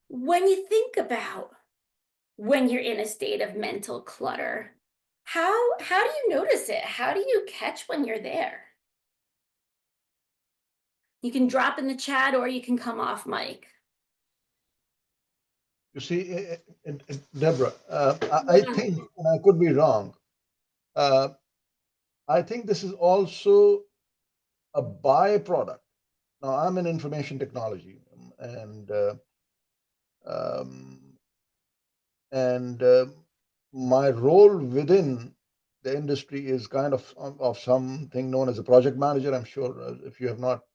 When you think about when you're in a state of mental clutter, how do you notice it? How do you catch when you're there? You can drop in the chat or you can come off mic. You see, Deborah, I Yeah. think, and I could be wrong, uh, I think this is also a byproduct. Now, I'm in information technology, um, and my role within the industry is kind of something known as a project manager. I'm sure if you have not,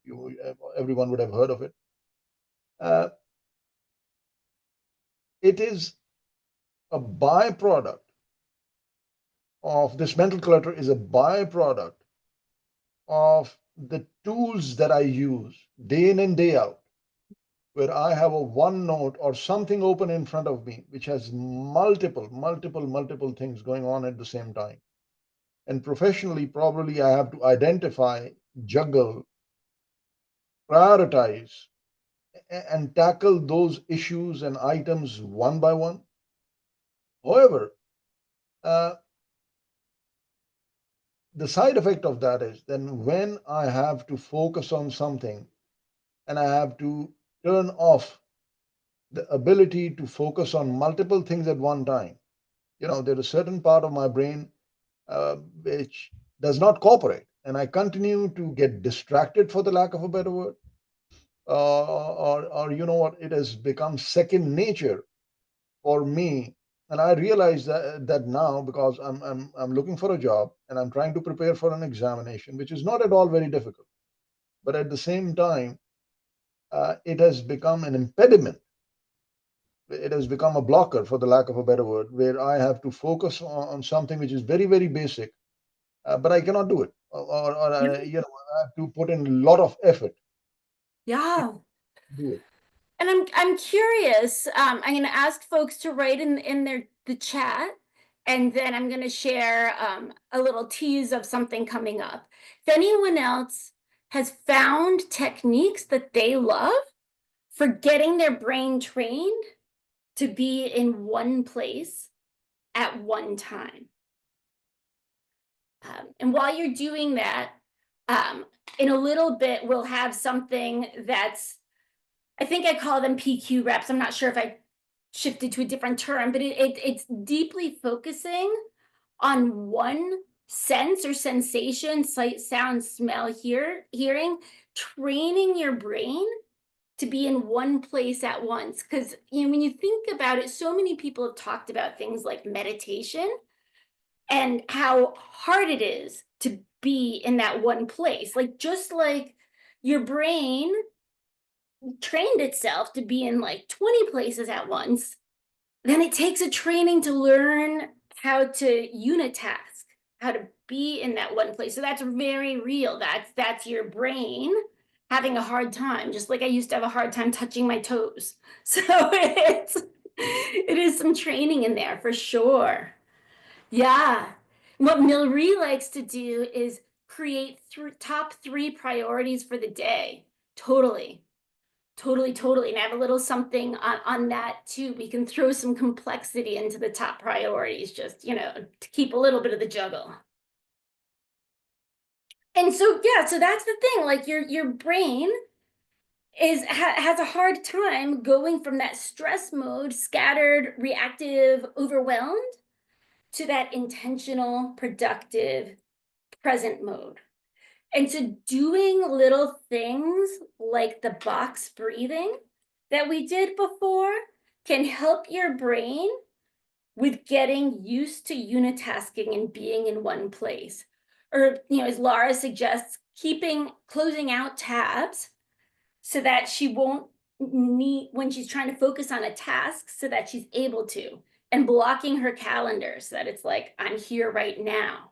you everyone would have heard of it. Uh, it is a byproduct of this mental clutter is a byproduct of the tools that I use day in and day out, where I have a OneNote or something open in front of me, which has multiple things going on at the same time. And professionally, probably I have to identify, juggle, prioritize, and tackle those issues and items one by one. However, uh, the side effect of that is then when I have to focus on something and I have to turn off the ability to focus on multiple things at one time. There is a certain part of my brain which does not cooperate, and I continue to get distracted, for the lack of a better word, or you know what, it has become second nature for me. And I realize that now because I'm looking for a job and I'm trying to prepare for an examination, which is not at all very difficult, but at the same time, it has become an impediment. It has become a blocker, for the lack of a better word, where I have to focus on something which is very, very basic, but I cannot do it, or Yeah. I have to put in a lot of effort to Yeah. do it. And I'm curious. I'm going to ask folks to write in the chat, and then I'm going to share a little tease of something coming up. If anyone else has found techniques that they love for getting their brain trained to be in one place at one time. And while you're doing that, um, in a little bit, we'll have something that's, I think I call them PQ reps. I'm not sure if I shifted to a different term, but it's deeply focusing on one sense or sensation, sight, sound, smell, hearing, training your brain to be in one place at once. Because when you think about it, so many people have talked about things like meditation and how hard it is to be in that one place. Like just like your brain trained itself to be in like 20 places at once, then it takes a training to learn how to unitask, how to be in that one place. So that's very real. That's your brain having a hard time, just like I used to have a hard time touching my toes. So it is some training in there for sure. Yeah. What Milry likes to do is create top three priorities for the day. Totally. Totally. And I have a little something on that too. We can throw some complexity into the top priorities, just, to keep a little bit of the juggle. And so, yeah, so that's the thing. Like your brain has a hard time going from that stress mode, scattered, reactive, overwhelmed, to that intentional, productive, present mode. And so doing little things like the box breathing that we did before can help your brain with getting used to unitasking and being in one place. Or, as Laura suggests, closing out tabs so that she won't need, when she's trying to focus on a task, so that she's able to, and blocking her calendar so that it's like, I'm here right now.